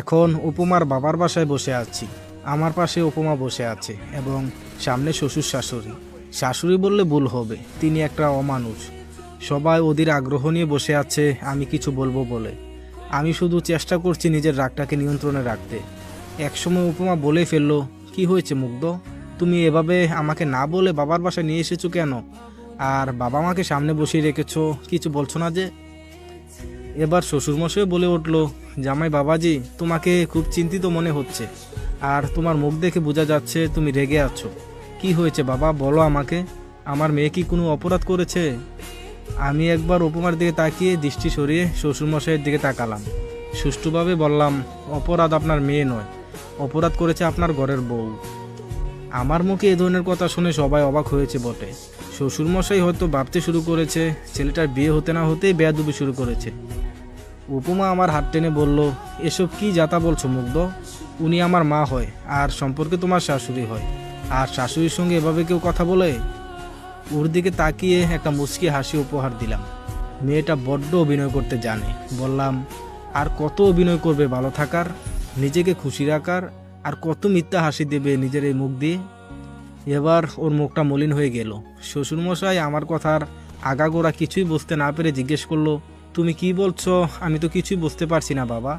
এখন উপমার বাবার বাসায় বসে আছি। আমার পাশে উপমা বসে আছে এবং সামনে শ্বশুর শাশুড়ি। শাশুড়ি বললে ভুল হবে, তিনি একটা অমানুষ। সবাই ওদের আগ্রহ নিয়ে বসে আছে আমি কিছু বলবো বলে। আমি শুধু চেষ্টা করছি নিজের রাগটাকে নিয়ন্ত্রণে রাখতে। একসময় উপমা বলে ফেললো, কি হয়েছে মুগ্ধ, তুমি এভাবে আমাকে না বলে বাবার বাসায় নিয়ে এসেছো কেন? আর বাবা মাকে সামনে বসিয়ে রেখেছো, কিছু বলছো না যে? এবার শ্বশুরমশাই বলে উঠল, জামাই বাবাজি, তোমাকে খুব চিন্তিত মনে হচ্ছে, আর তোমার মুখ দেখে বোঝা যাচ্ছে তুমি রেগে আছো। কি হয়েছে বাবা, বলো আমাকে। আমার মেয়ে কি কোনো অপরাধ করেছে? আমি একবার উপমার দিকে তাকিয়ে দৃষ্টি সরিয়ে শ্বশুরমশাইয়ের দিকে তাকালাম। সুষ্ঠুভাবে বললাম, অপরাধ আপনার মেয়ে নয়, অপরাধ করেছে আপনার ঘরের বউ। আমার মুখে এ ধরনের কথা শুনে সবাই অবাক হয়েছে বটে। শ্বশুরমশাই হয়তো ভাবতে শুরু করেছে ছেলেটার বিয়ে হতে না হতেই বেয়াদবি শুরু করেছে। উপমা আমার হাত টেনে বলল, এসব কি যাতা বলছো মুগ্ধ? উনি আমার মা হয়, আর সম্পর্কে তোমার শাশুড়ি হয়, আর শাশুড়ির সঙ্গে এভাবে কেউ কথা বলে? ওর দিকে তাকিয়ে একটা মুচকি হাসি উপহার দিলাম। মেয়েটা বড্ড অভিনয় করতে জানে। বললাম, আর কত অভিনয় করবে ভালো থাকার, নিজেকে খুশি রাখার, আর কত মিথ্যা হাসি দেবে নিজের এই মুখ দিয়ে? এবার ওর মুখটা মলিন হয়ে গেল। শ্বশুরমশাই আমার কথার আগাগোড়া কিছুই বুঝতে না পেরে জিজ্ঞেস করলো, তুমি কি বলছো? আমি তো কিছুই বুঝতে পারছি না বাবা।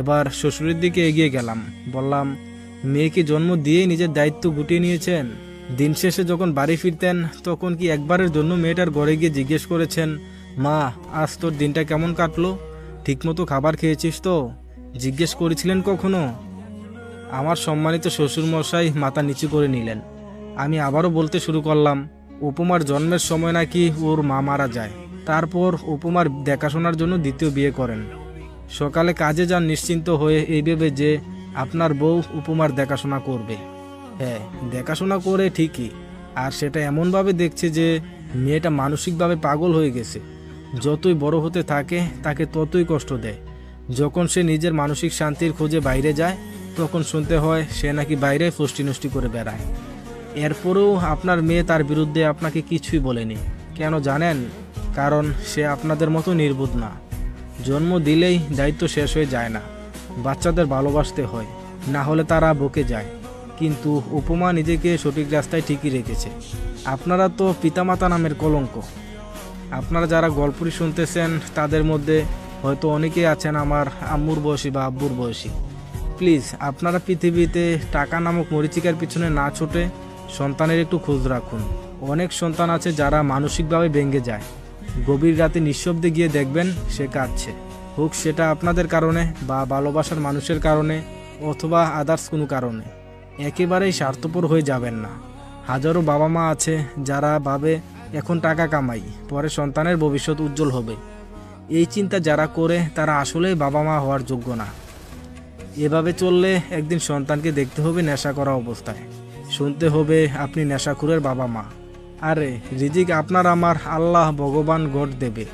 এবার শ্বশুরের দিকে এগিয়ে গেলাম। বললাম, মেয়েকে জন্ম দিয়ে নিজের দায়িত্ব গুটিয়ে নিয়েছেন। দিন শেষে যখন বাড়ি ফিরতেন তখন কি একবারের জন্য মেয়েটার ঘরে গিয়ে জিজ্ঞেস করেছেন, মা আজ তোর দিনটা কেমন কাটলো, ঠিকমতো খাবার খেয়েছিস তো? জিজ্ঞেস করেছিলেন কখনো? আমার সম্মানিত শ্বশুরমশাই মাথা নিচু করে নিলেন। আমি আবারও বলতে শুরু করলাম, উপমার জন্মের সময় নাকি ওর মা মারা যায়, তারপর উপমার দেখাশোনার জন্য দ্বিতীয় বিয়ে করেন। সকালে কাজে যান নিশ্চিন্ত হয়ে এই ভেবে যে আপনার বউ উপমার দেখাশোনা করবে। হ্যাঁ, দেখাশোনা করে ঠিকই, আর সেটা এমনভাবে দেখছে যে মেয়েটা মানসিকভাবে পাগল হয়ে গেছে। যতই বড় হতে থাকে তাকে ততই কষ্ট দেয়। যখন সে নিজের মানসিক শান্তির খোঁজে বাইরে যায় তখন শুনতে হয় সে নাকি বাইরে ফষ্টি নষ্টি করে বেড়ায়। এরপরেও আপনার মেয়ে তার বিরুদ্ধে আপনাকে কিছুই বলেনি। কেন জানেন? কারণ সে আপনাদের মতো নির্বোধ না। জন্ম দিলেই দায়িত্ব শেষ হয়ে যায় না, বাচ্চাদের ভালোবাসতে হয়, না হলে তারা বকে যায়। কিন্তু উপমা নিজেকে সঠিক রাস্তায় ঠিকই রেখেছে। আপনারা তো পিতামাতা নামের কলঙ্ক। আপনারা যারা গল্পটি শুনতেছেন তাদের মধ্যে হয়তো অনেকেই আছেন আমার আম্মুর বয়সী বা আব্বুর বয়সী। প্লিজ আপনারা পৃথিবীতে টাকা নামক মরীচিকার পিছনে না ছুটে সন্তানের একটু খোঁজ রাখুন। অনেক সন্তান আছে যারা মানসিকভাবে ভেঙে যায়। গভীর রাতে নিঃশব্দে গিয়ে দেখবেন সে কাঁদছে, হোক সেটা আপনাদের কারণে বা ভালোবাসার মানুষের কারণে অথবা আদার্স কোনো কারণে। একেবারেই স্বার্থপর হয়ে যাবেন না। হাজারো বাবা মা আছে যারা ভাবে এখন টাকা কামাই, পরে সন্তানের ভবিষ্যৎ উজ্জ্বল হবে। এই চিন্তা যারা করে তারা আসলেই বাবা মা হওয়ার যোগ্য না। এভাবে চললে একদিন সন্তানকে দেখতে হবে নেশা করা অবস্থায়, শুনতে হবে আপনি নেশাখোরের বাবা মা। আরে রিজিক আপনার আমার আল্লাহ ভগবান গড দেবে।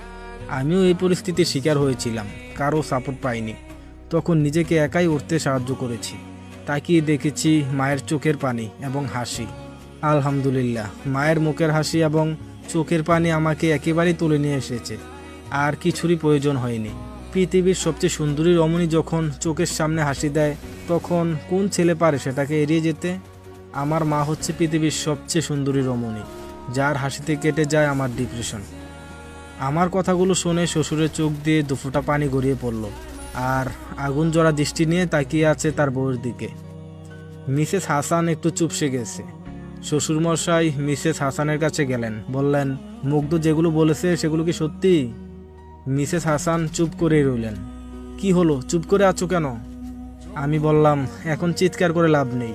আমিও এই পরিস্থিতির শিকার হয়েছিলাম, কারো সাপোর্ট পাইনি। তখন নিজেকে একাই উঠতে সাহায্য করেছি। তাকিয়ে দেখেছি মায়ের চোখের পানি এবং হাসি। আলহামদুলিল্লাহ, মায়ের মুখের হাসি এবং চোখের পানি আমাকে একেবারেই তুলে নিয়ে এসেছে। আর কিছুরই প্রয়োজন হয়নি। পৃথিবীর সবচেয়ে সুন্দরী রমণী যখন চোখের সামনে হাসি দেয় তখন কোন ছেলে পারে সেটাকে এড়িয়ে যেতে? আমার মা হচ্ছে পৃথিবীর সবচেয়ে সুন্দরী রমণী, যার হাসিতে কেটে যায় আমার ডিপ্রেশন। আমার কথাগুলো শুনে শ্বশুরের চোখ দিয়ে দুফোঁটা পানি গড়িয়ে পড়ল, আর আগুন জড়া দৃষ্টি নিয়ে তাকিয়ে আছে তার বউয়ের দিকে। মিসেস হাসান একটু চুপসে গেছে। শ্বশুরমশাই মিসেস হাসানের কাছে গেলেন, বললেন, মুগ্ধ যেগুলো বলেছে সেগুলো কি সত্যি? মিসেস হাসান চুপ করেই রইলেন। কি হলো, চুপ করে আছো কেন? আমি বললাম, এখন চিৎকার করে লাভ নেই,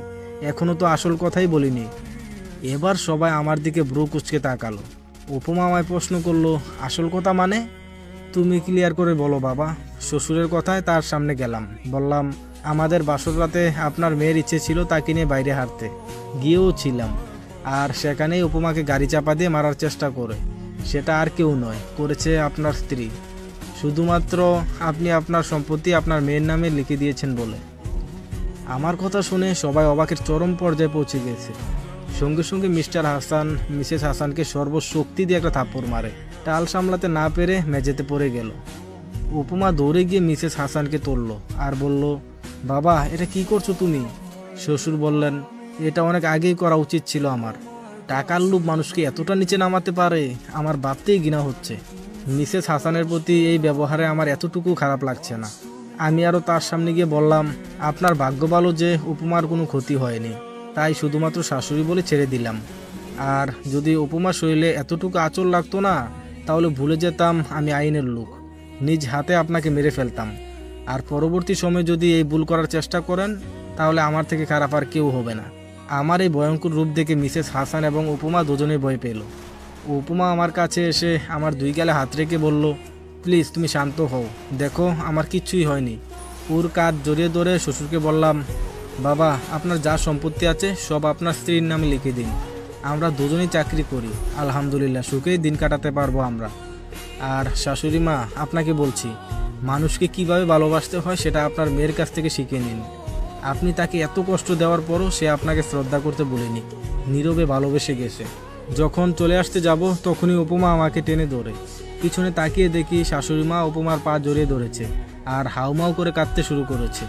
এখনো তো আসল কথাই বলিনি। এবার সবাই আমার দিকে ভ্রু কুঁচকে তাকালো। উপমা আমায় প্রশ্ন করলো, আসল কথা মানে? তুমি ক্লিয়ার করে বলো বাবা। শ্বশুরের কথায় তার সামনে গেলাম। বললাম, আমাদের বাসর রাতে আপনার মেয়ের ইচ্ছে ছিল তাকে নিয়ে বাইরে হাঁটতে, গিয়েও ছিলাম। আর সেখানেই উপমাকে গাড়ি চাপা দিয়ে মারার চেষ্টা করে। সেটা আর কেউ নয়, করেছে আপনার স্ত্রী, শুধুমাত্র আপনি আপনার সম্পত্তি আপনার মেয়ের নামে লিখে দিয়েছেন বলে। আমার কথা শুনে সবাই অবাকের চরম পর্যায়ে পৌঁছে গেছে। সঙ্গে সঙ্গে মিস্টার হাসান মিসেস হাসানকে সর্বশক্তি দিয়ে একটা থাপ্পড় মারে। টাল সামলাতে না পেরে মেঝেতে পড়ে গেল। উপমা দৌড়ে গিয়ে মিসেস হাসানকে তুলল আর বলল, বাবা এটা কি করছো তুমি? শ্বশুর বললেন, এটা অনেক আগেই করা উচিত ছিল আমার। টাকার লোভ মানুষকে এতটা নিচে নামাতে পারে, আমার ভাবতেই ঘৃণা হচ্ছে। মিসেস হাসানের প্রতি এই ব্যবহারে আমার এতটুকু খারাপ লাগছে না। আমি আরও তার সামনে গিয়ে বললাম, আপনার ভাগ্য ভালো যে উপমার কোনো ক্ষতি হয়নি, তাই শুধুমাত্র শাশুড়ি বলে ছেড়ে দিলাম। আর যদি উপমার শরীরে এতটুকু আঁচল লাগতো না, তাহলে ভুলে যেতাম আমি আইনের লোক, নিজ হাতে আপনাকে মেরে ফেলতাম। আর পরবর্তী সময়ে যদি এই ভুল করার চেষ্টা করেন, তাহলে আমার থেকে খারাপ আর কেউ হবে না। আমার এই ভয়ঙ্কর রূপ দেখে মিসেস হাসান এবং উপমা দুজনেই ভয় পেল। উপমা আমার কাছে এসে আমার দুই গালে হাত রেখে বলল, প্লিজ তুমি শান্ত হও, দেখো আমার কিচ্ছুই হয়নি। ওর কাঁধ জড়িয়ে ধরে শ্বশুরকে বললাম, বাবা আপনার যা সম্পত্তি আছে সব আপনার স্ত্রীর নামে লিখে দিন। আমরা দুজনেই চাকরি করি, আলহামদুলিল্লাহ সুখেই দিন কাটাতে পারবো আমরা। আর শাশুড়ি মা, আপনাকে বলছি, মানুষকে কিভাবে ভালোবাসতে হয় সেটা আপনার মেয়ের কাছ থেকে শিখে নিন। আপনি তাকে এত কষ্ট দেওয়ার পরও সে আপনাকে শ্রদ্ধা করতে বলেনি, নীরবে ভালোবেসে গেছে। যখন চলে আসতে যাব তখনই উপমা আমাকে টেনে ধরে। পিছনে তাকিয়ে দেখি শাশুড়ি মা উপমার পা জড়িয়ে ধরেছে আর হাউমাউ করে কাঁদতে শুরু করেছে।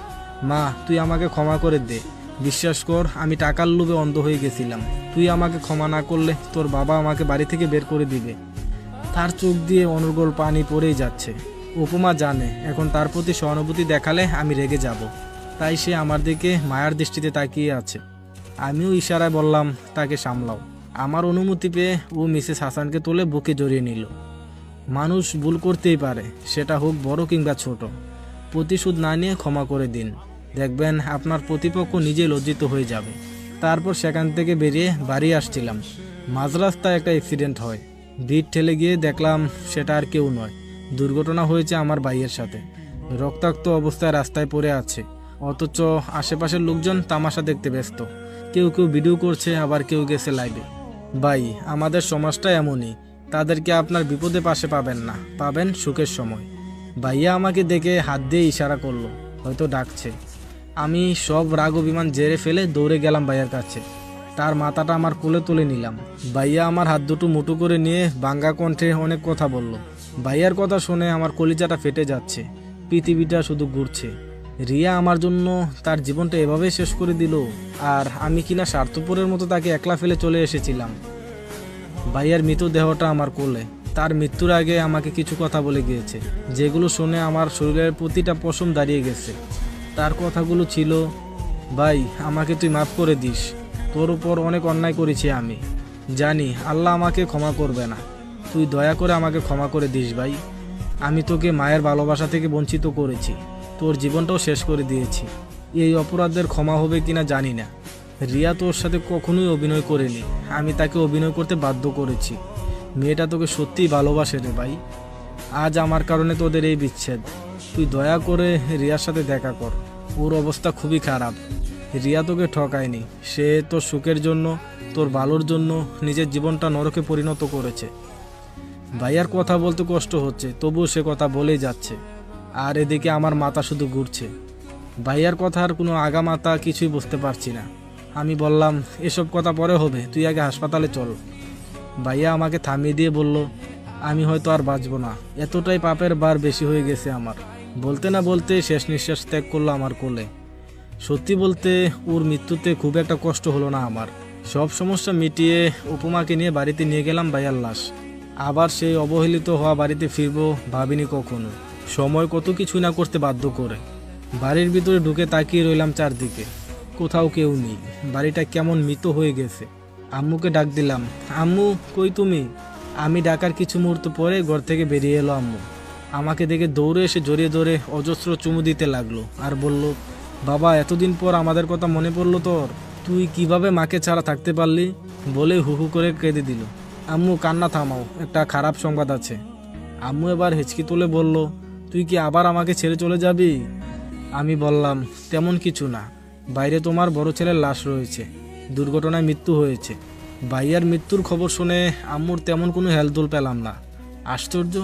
মা তুই আমাকে ক্ষমা করে দে, বিশ্বাস কর আমি টাকার লোভে অন্ধ হয়ে গেছিলাম। তুই আমাকে ক্ষমা না করলে তোর বাবা আমাকে বাড়ি থেকে বের করে দিবে। তার চোখ দিয়ে অনর্গল পানি পড়েই যাচ্ছে। উপমা জানে এখন তার প্রতি সহানুভূতি দেখালে আমি রেগে যাব, তাই সে আমার দিকে মায়ার দৃষ্টিতে তাকিয়ে আছে। আমিও ইশারায় বললাম, তাকে সামলাও। আমার অনুমতি পেয়ে ও মিসেস হাসানকে তুলে বুকে জড়িয়ে নিল। মানুষ ভুল করতেই পারে, সেটা হোক বড় কিংবা ছোট। প্রতিশোধ না নিয়ে ক্ষমা করে দিন, দেখবেন আপনার প্রতিপক্ষ নিজে লজ্জিত হয়ে যাবে। তারপর সেখান থেকে বেরিয়ে বাড়ি আসছিলাম, মাঝ রাস্তায় একটা অ্যাক্সিডেন্ট হয়। ভিড় ঠেলে গিয়ে দেখলাম সেটা আর কেউ নয়, দুর্ঘটনা হয়েছে আমার ভাইয়ের সাথে। রক্তাক্ত অবস্থায় রাস্তায় পড়ে আছে, অথচ আশেপাশের লোকজন তামাশা দেখতে ব্যস্ত। কেউ কেউ ভিডিও করছে, আবার কেউ গেছে লাইভে। ভাই আমাদের সমাজটা এমনই, তাদেরকে আপনার বিপদে পাশে পাবেন না, পাবেন সুখের সময়। ভাইয়া আমাকে দেখে হাত দিয়ে ইশারা করলো, হয়তো ডাকছে। আমি সব রাগ অভিমান জেরে ফেলে দৌড়ে গেলাম ভাইয়ার কাছে। তার মাথাটা আমার কোলে তুলে নিলাম। ভাইয়া আমার হাত দুটো মুঠো করে নিয়ে ভাঙ্গা কণ্ঠে অনেক কথা বলল। ভাইয়ার কথা শুনে আমার কলিজাটা ফেটে যাচ্ছে, পৃথিবীটা শুধু ঘুরছে। রিয়া আমার জন্য তার জীবনটা এভাবে শেষ করে দিল, আর আমি কিনা স্বার্থপরের মতো তাকে একলা ফেলে চলে এসেছিলাম। ভাইয়ার মৃতদেহটা আমার কোলে। তার মৃত্যুর আগে আমাকে কিছু কথা বলে গিয়েছে, যেগুলো শুনে আমার শরীরের প্রতিটা পশম দাঁড়িয়ে গেছে। তার কথাগুলো ছিল, ভাই আমাকে তুই মাফ করে দিস, তোর উপর অনেক অন্যায় করেছি আমি, জানি আল্লাহ আমাকে ক্ষমা করবে না, তুই দয়া করে আমাকে ক্ষমা করে দিস ভাই। আমি তোকে মায়ের ভালোবাসা থেকে বঞ্চিত করেছি, তোর জীবনটাও শেষ করে দিয়েছি। এই অপরাধের ক্ষমা হবে কিনা জানি না। রিয়া তোর সাথে কখনোই অভিনয় করেনি, আমি তাকে অভিনয় করতে বাধ্য করেছি। মেয়েটা তোকে সত্যিই ভালোবাসে রে ভাই। আজ আমার কারণে তোদের এই বিচ্ছেদ, তুই দয়া করে রিয়ার সাথে দেখা কর, ওর অবস্থা খুবই খারাপ। রিয়া তোকে ঠকায়নি, সে তোর সুখের জন্য, তোর ভালোর জন্য নিজের জীবনটা নরকে পরিণত করেছে। ভাইয়ার কথা বলতে কষ্ট হচ্ছে, তবুও সে কথা বলেই যাচ্ছে। আর এদিকে আমার মাথা শুধু ঘুরছে। ভাইয়ার কথার কোনো আগা মাথা কিছুই বুঝতে পারছি না। আমি বললাম, এসব কথা পরে হবে, তুই আগে হাসপাতালে চল। ভাইয়া আমাকে থামিয়ে দিয়ে বলল, আমি হয়তো আর বাঁচব না, এতটাই পাপের ভার বেশি হয়ে গেছে আমার। বলতে না বলতে শেষ নিঃশ্বাস ত্যাগ করলো আমার কোলে। সত্যি বলতে ওর মৃত্যুতে খুব একটা কষ্ট হলো না আমার। সব সমস্যা মিটিয়ে উপমাকে নিয়ে বাড়িতে নিয়ে গেলাম ভাইয়ার লাশ। আবার সেই অবহেলিত হওয়া বাড়িতে ফিরবো ভাবিনি কখনো। সময় কত কিছু না করতে বাধ্য করে। বাড়ির ভিতরে ঢুকে তাকিয়ে রইলাম চারদিকে, কোথাও কেউ নেই। বাড়িটা কেমন মৃত হয়ে গেছে। আম্মুকে ডাক দিলাম, আম্মু কই তুমি? আমি ডাকার কিছু মুহূর্ত পরে ঘর থেকে বেরিয়ে এলো আম্মু। আমাকে দেখে দৌড়ে এসে জড়িয়ে ধরে অজস্র চুমু দিতে লাগলো আর বলল, বাবা এতদিন পর আমাদের কথা মনে পড়লো তোর? তুই কিভাবে মাকে ছাড়া থাকতে পারলি? বলে হু হু করে কেঁদে দিল। আম্মু কান্না থামাও, একটা খারাপ সংবাদ আছে। আম্মু এবার হেঁচকি তুলে বলল, তুই কি আবার আমাকে ছেড়ে চলে যাবি? আমি বললাম, তেমন কিছু না, বাইরে তোমার বড় ছেলের লাশ রয়েছে, দুর্ঘটনায় মৃত্যু হয়েছে। ভাইয়ার মৃত্যুর খবর শুনে আম্মুর তেমন কোনো হেলদোল পেলাম না। আশ্চর্য,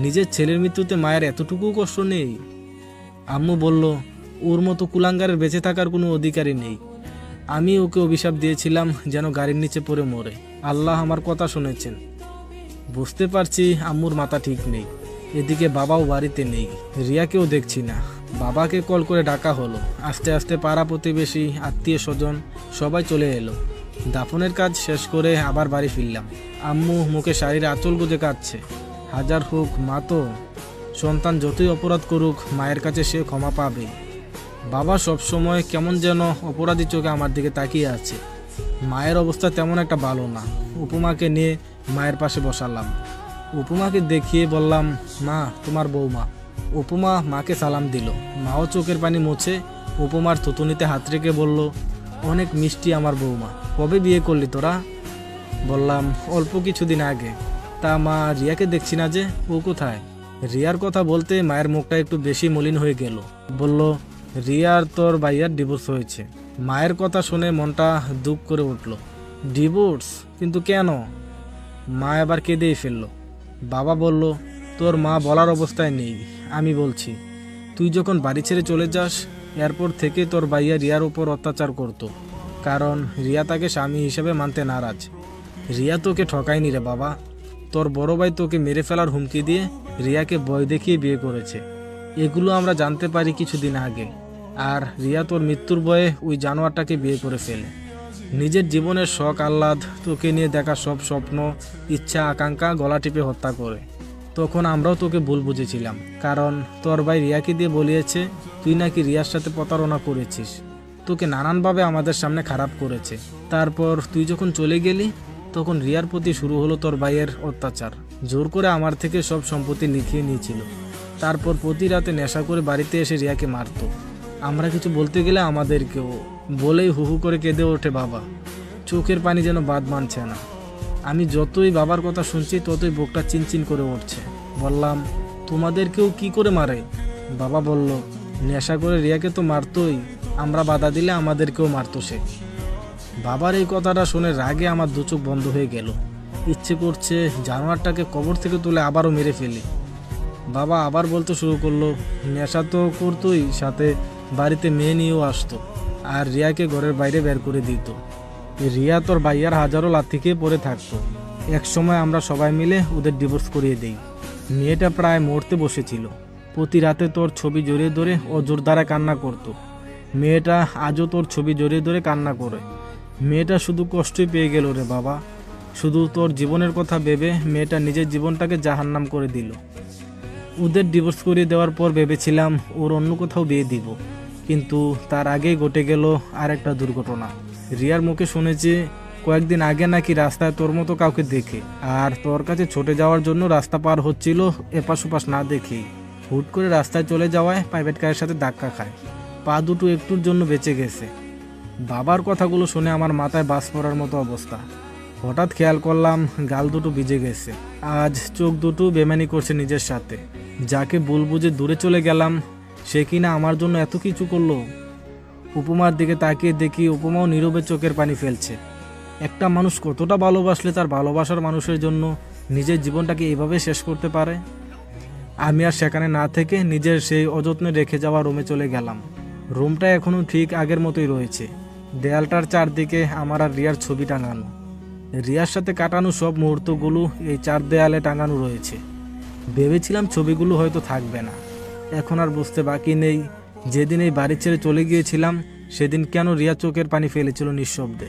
নিজের ছেলের মৃত্যুতে মায়ের এতটুকু কষ্ট নেই। আম্মু বলল, ওর মতো কুলাঙ্গারের বেঁচে থাকার কোনো অধিকারই নেই। আমি ওকে অভিশাপ দিয়েছিলাম যেন গাড়ির নিচে পড়ে মরে। আল্লাহ আমার কথা শুনেছেন। বুঝতে পারছি আম্মুর মাথা ঠিক নেই। এদিকে বাবাও বাড়িতে নেই, রিয়াকেও দেখছি না। বাবাকে কল করে ডাকা হলো। আস্তে আস্তে পাড়া প্রতিবেশী, আত্মীয় স্বজন সবাই চলে এলো। দাফনের কাজ শেষ করে আবার বাড়ি ফিরলাম। আম্মু মুখে শাড়ির আঁচল গুজে কাঁদছে। হাজার হোক মা তো, সন্তান যতই অপরাধ করুক মায়ের কাছে সে ক্ষমা পাবে। বাবা সবসময় কেমন যেন অপরাধী চোখে আমার দিকে তাকিয়ে আছে। মায়ের অবস্থা তেমন একটা ভালো না। উপমাকে নিয়ে মায়ের পাশে বসালাম। উপমাকে দেখিয়ে বললাম, মা তোমার বৌমা। উপমা মাকে সালাম দিল। মাও চোখের পানি মুছে উপমার থুতুনিতে হাত রেখে বলল, অনেক মিষ্টি আমার বৌমা। কবে বিয়ে করলি তোরা? বললাম, অল্প কিছুদিন আগে। তা মা, রিয়াকে দেখছি না যে, ও কোথায়? রিয়ার কথা বলতে মায়ের মুখটা একটু বেশি মলিন হয়ে গেল। বলল, রিয়ার তোর ভাইয়ার ডিভোর্স হয়েছে। মায়ের কথা শুনে মনটা দুঃখ করে উঠল। ডিভোর্স? কিন্তু কেন? মা এবার কেঁদেই ফেলল। বাবা বলল, তোর মা বলার অবস্থায় নেই, আমি বলছি। তুই যখন বাড়ি ছেড়ে চলে যাস, এরপর থেকে তোর ভাইয়া রিয়ার উপর অত্যাচার করত, কারণ রিয়া তাকে স্বামী হিসেবে মানতে নারাজ। রিয়া তোকে ঠকায়নি রে বাবা। তোর বড় ভাই তোকে মেরে ফেলার হুমকি দিয়ে রিয়াকে ভয় দেখিয়ে বিয়ে করেছে। এগুলো আমরা জানতে পারি কিছুদিন আগে। আর রিয়া তোর মৃত্যুর ভয়ে ওই জানোয়ারটাকে বিয়ে করে ফেলে। নিজের জীবনের শখ আহ্লাদ, তোকে নিয়ে দেখা সব স্বপ্ন, ইচ্ছা আকাঙ্ক্ষা গলা টিপে হত্যা করে। তখন আমরাও তোকে ভুল বুঝেছিলাম, কারণ তোর ভাই রিয়াকে দিয়ে বলিয়েছে তুই নাকি রিয়ার সাথে প্রতারণা করেছিস। তোকে নানানভাবে আমাদের সামনে খারাপ করেছে। তারপর তুই যখন চলে গেলি, তখন রিয়ার প্রতি শুরু হলো তোর ভাইয়ের অত্যাচার। জোর করে আমার থেকে সব সম্পত্তি লিখিয়ে নিয়েছিল। তারপর প্রতি রাতে নেশা করে বাড়িতে এসে রিয়াকে মারতো। আমরা কিছু বলতে গেলে আমাদেরকেও বলেই হু হু করে কেঁদে ওঠে বাবা। চোখের পানি যেন বাদ মানছে না। আমি যতই বাবার কথা শুনছি ততই বুকটা চিনচিন করে উঠছে। বললাম, তোমাদেরকেও কি করে মারে? বাবা বলল, নেশা করে রিয়াকে তো মারতোই, আমরা বাধা দিলে আমাদেরকেও মারতো সে। বাবার এই কথাটা শুনে রাগে আমার দু চোখ বন্ধ হয়ে গেল। ইচ্ছে করছে জানোয়ারটাকে কবর থেকে তুলে আবারও মেরে ফেলি। বাবা আবার বলতে শুরু করলো, নেশা তো করতোই, সাথে বাড়িতে মেয়ে নিয়েও আসতো, আর রিয়াকে ঘরের বাইরে বের করে দিত। রিয়া তোর ভাইয়ার হাজারো লাথি খেয়ে পড়ে থাকতো। এক সময় আমরা সবাই মিলে ওদের ডিভোর্স করিয়ে দেই। মেয়েটা প্রায় মরতে বসেছিল। প্রতি রাতে তোর ছবি জড়িয়ে ধরে ও জোর দ্বারা কান্না করতো। মেয়েটা আজও তোর ছবি জড়িয়ে ধরে কান্না করে। মেয়েটা শুধু কষ্টই পেয়ে গেল রে বাবা। শুধু তোর জীবনের কথা ভেবে মেয়েটা নিজের জীবনটাকে জাহান্নাম করে দিল। ওদের ডিভোর্স করিয়ে দেওয়ার পর ভেবেছিলাম ওর অন্য কোথাও বিয়ে দিব, কিন্তু তার আগেই ঘটে গেল আর একটা দুর্ঘটনা। রিয়ার মুখে শুনেছি কয়েকদিন আগে নাকি রাস্তায় তোর মতো কাউকে দেখে, আর তোর কাছে ছুটে যাওয়ার জন্য রাস্তা পার হচ্ছিল, এপাশ ওপাশ না দেখেই হুট করে রাস্তায় চলে যাওয়ায় প্রাইভেট কারের সাথে ধাক্কা খায়। পা দুটো একটুর জন্য বেঁচে গেছে। বাবার কথাগুলো শুনে আমার মাথায় বাস পড়ার মতো অবস্থা। হঠাৎ খেয়াল করলাম গাল দুটো ভিজে গেছে। আজ চোখ দুটো বেমানি করছে নিজের সাথে। যাকে ভুল বুঝে দূরে চলে গেলাম, সে কিনা আমার জন্য এত কিছু করলো। উপমার দিকে তাকিয়ে দেখি উপমাও নীরবে চোখের পানি ফেলছে। একটা মানুষ কতটা ভালোবাসলে তার ভালোবাসার মানুষের জন্য নিজের জীবনটাকে এইভাবে শেষ করতে পারে। আমি আর সেখানে না থেকে নিজের সেই অযত্নে রেখে যাওয়া রুমে চলে গেলাম। রুমটা এখনও ঠিক আগের মতোই রয়েছে। দেয়ালটার চারদিকে আমার আর রিয়ার ছবি টাঙানো। রিয়ার সাথে কাটানো সব মুহূর্তগুলো এই চার দেয়ালে টাঙানো রয়েছে। ভেবেছিলাম ছবিগুলো হয়তো থাকবে না। এখন আর বুঝতে বাকি নেই, যেদিন এই বাড়ি ছেড়ে চলে গিয়েছিলাম সেদিন কেন রিয়া চোখের পানি ফেলেছিল নিঃশব্দে।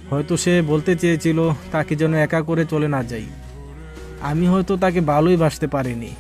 হয়তো সে বলতে চেয়েছিল তাকে যেন একা করে চলে না যাই। আমি হয়তো তাকে ভালোই বাসতে পারিনি।